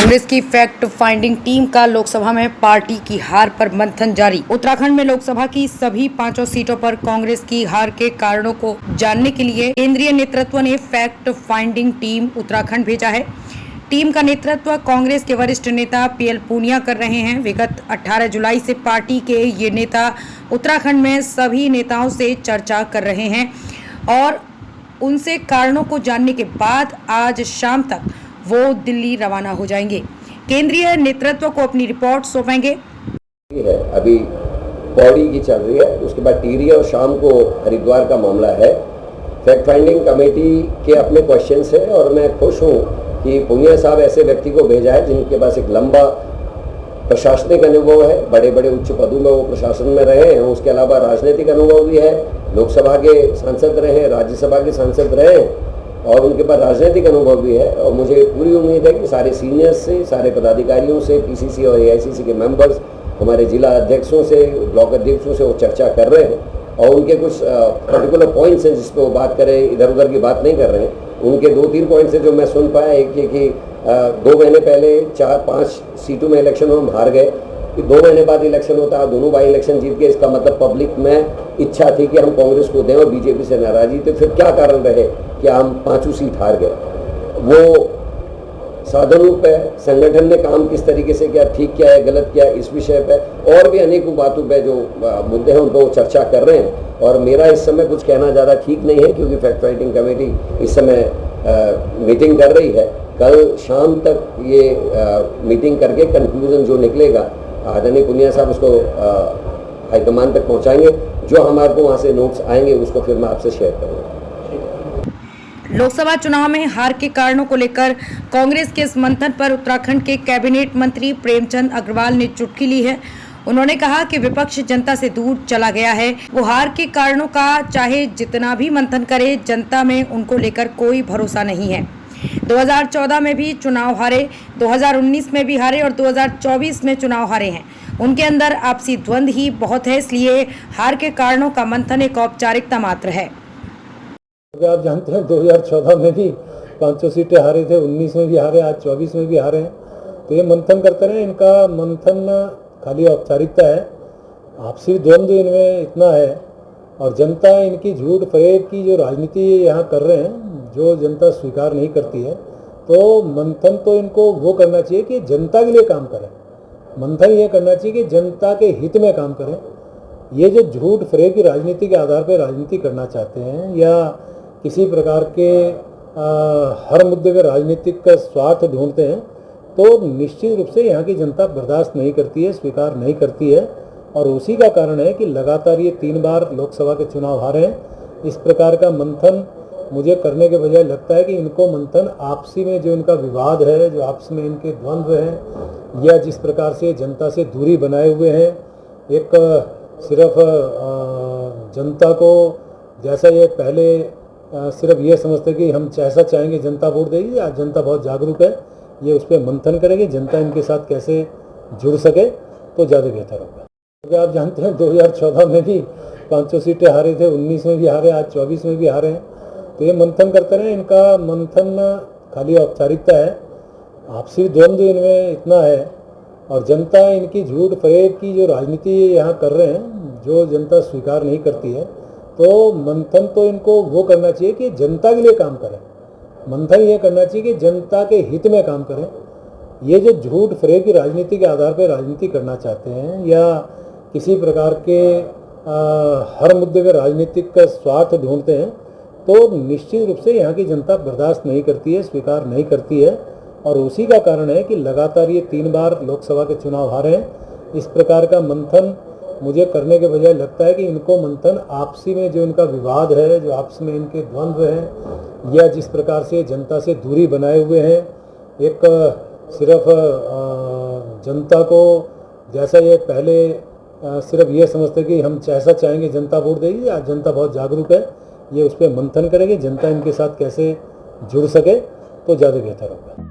कांग्रेस की fact finding team का लोकसभा में पार्टी की हार पर मंथन जारी। उत्तराखंड में लोकसभा की सभी 5 सीटों पर कांग्रेस की हार के कारणों को जानने के लिए केंद्रीय नेतृत्व ने फैक्ट फाइंडिंग टीम उत्तराखंड भेजा है। टीम का नेतृत्व कांग्रेस के वरिष्ठ नेता पीएल पूनिया कर रहे हैं। विगत 18 जुलाई से पार्टी के ये नेता उत्तराखंड में सभी नेताओं से चर्चा कर रहे हैं और उनसे कारणों को जानने के बाद आज शाम तक वो दिल्ली रवाना हो जाएंगे। केंद्रीय नेतृत्व को अपनी रिपोर्ट सौंपेंगे। अभी पौड़ी की चल रही है, उसके बाद टिहरी और शाम को हरिद्वार का मामला है। फैक्ट फाइंडिंग कमेटी के अपने क्वेश्चंस हैं और मैं खुश हूँ कि पूनिया साहब ऐसे व्यक्ति को भेजा है जिनके पास एक लंबा प्रशासनिक अनुभव है, बड़े बड़े उच्च पदों में वो प्रशासन में रहे हैं। उसके अलावा राजनीतिक अनुभव भी है, लोकसभा के सांसद रहे हैं, राज्यसभा के सांसद रहे हैं और उनके पास राजनीतिक अनुभव भी है। और मुझे पूरी उम्मीद है कि सारे सीनियर्स से, सारे पदाधिकारियों से, पीसीसी और एआईसीसी के मेंबर्स, हमारे जिला अध्यक्षों से, ब्लॉक अध्यक्षों से वो चर्चा कर रहे हैं और उनके कुछ पर्टिकुलर पॉइंट्स हैं जिस पर वो बात करें, इधर उधर की बात नहीं कर रहे हैं। उनके 2-3 पॉइंट्स हैं जो मैं सुन पाया। एक ये कि 2 महीने पहले 4-5 सीटों में इलेक्शन हम हार गए, 2 महीने बाद इलेक्शन होता है, दोनों बाई इलेक्शन जीत के। इसका मतलब पब्लिक में इच्छा थी कि हम कांग्रेस को दें और बीजेपी से नाराजी। तो फिर क्या कारण रहे कि हम 5 सीट हार गए? वो साधनों पे संगठन ने काम किस तरीके से किया, ठीक क्या है, गलत क्या है, इस विषय पे और भी अनेकों बातों पे जो मुद्दे हैं उन पर वो चर्चा कर रहे हैं। और मेरा इस समय कुछ कहना ज़्यादा ठीक नहीं है क्योंकि फैक्ट फाइंडिंग कमेटी इस समय मीटिंग कर रही है। कल शाम तक ये मीटिंग करके कंक्लूजन जो निकलेगा आदरणीय पूनिया साहब उसको हाईकमान तक पहुंचाएंगे। जो हमारे को वहाँ से नोट्स आएंगे उसको फिर मैं आपसे शेयर करूँगा। लोकसभा चुनाव में हार के कारणों को लेकर कांग्रेस के इस मंथन पर उत्तराखंड के कैबिनेट मंत्री प्रेमचंद अग्रवाल ने चुटकी ली है। उन्होंने कहा कि विपक्ष जनता से दूर चला गया है। वो हार के कारणों का चाहे जितना भी मंथन करे, जनता में उनको लेकर कोई भरोसा नहीं है। 2014 में भी चुनाव हारे, 2019 में भी हारे और 2024 में चुनाव हारे हैं। उनके अंदर आपसी द्वंद्व ही बहुत है, इसलिए हार के कारणों का मंथन एक औपचारिकता मात्र है। आप जानते हैं 2014 में भी 500 सीटें हारे थे, 19 में भी हारे, आज 24 में भी हारे हैं। तो ये मंथन करते रहे, इनका मंथन खाली औपचारिकता है। आपसी द्वंद्व इनमें इतना है और जनता इनकी झूठ फरेब की जो राजनीति यहाँ कर रहे हैं, जो जनता स्वीकार नहीं करती है। तो मंथन तो इनको वो करना चाहिए कि जनता के लिए काम करें। मंथन ये करना चाहिए कि जनता के हित में काम करें। ये जो झूठ फरेब की राजनीति के आधार पर राजनीति करना चाहते हैं या किसी प्रकार के हर मुद्दे पे राजनीतिक का स्वार्थ ढूंढते हैं, तो निश्चित रूप से यहाँ की जनता बर्दाश्त नहीं करती है, स्वीकार नहीं करती है। और उसी का कारण है कि लगातार ये 3 बार लोकसभा के चुनाव हारे हैं। इस प्रकार का मंथन मुझे करने के बजाय लगता है कि इनको मंथन आपसी में जो इनका विवाद है, जो आपस में इनके द्वंद्व हैं या जिस प्रकार से जनता से दूरी बनाए हुए हैं, एक सिर्फ जनता को जैसा ये पहले सिर्फ ये समझते कि हम जैसा चाहेंगे जनता वोट देगी। आज जनता बहुत जागरूक है, ये उस पर मंथन करेंगे, जनता इनके साथ कैसे जुड़ सके तो ज़्यादा बेहतर होगा। क्योंकि आप जानते हैं 2014 में भी 500 सीटें हारे थे, 19 में भी हारे, आज 24 में भी हारे हैं। तो ये मंथन करते रहे, इनका मंथन खाली औपचारिकता है। आपसी द्वंद्व इनमें इतना है और जनता इनकी झूठ फरेब की जो राजनीति यहाँ कर रहे हैं, जो जनता स्वीकार नहीं करती है। तो मंथन तो इनको वो करना चाहिए कि जनता के लिए काम करें। मंथन ये करना चाहिए कि जनता के हित में काम करें। ये जो झूठ फरेब की राजनीति के आधार पर राजनीति करना चाहते हैं या किसी प्रकार के हर मुद्दे पे राजनीतिक का स्वार्थ ढूंढते हैं, तो निश्चित रूप से यहाँ की जनता बर्दाश्त नहीं करती है, स्वीकार नहीं करती है। और उसी का कारण है कि लगातार ये 3 बार लोकसभा के चुनाव हारे हैं। इस प्रकार का मंथन मुझे करने के बजाय लगता है कि इनको मंथन आपसी में जो इनका विवाद है, जो आपस में इनके द्वंद्व हैं या जिस प्रकार से जनता से दूरी बनाए हुए हैं, एक सिर्फ जनता को जैसा ये पहले सिर्फ ये समझते कि हम जैसा चाहेंगे जनता वोट देगी। आज जनता बहुत जागरूक है, ये उस पर मंथन करेंगे, जनता इनके साथ कैसे जुड़ सके तो ज़्यादा बेहतर होगा।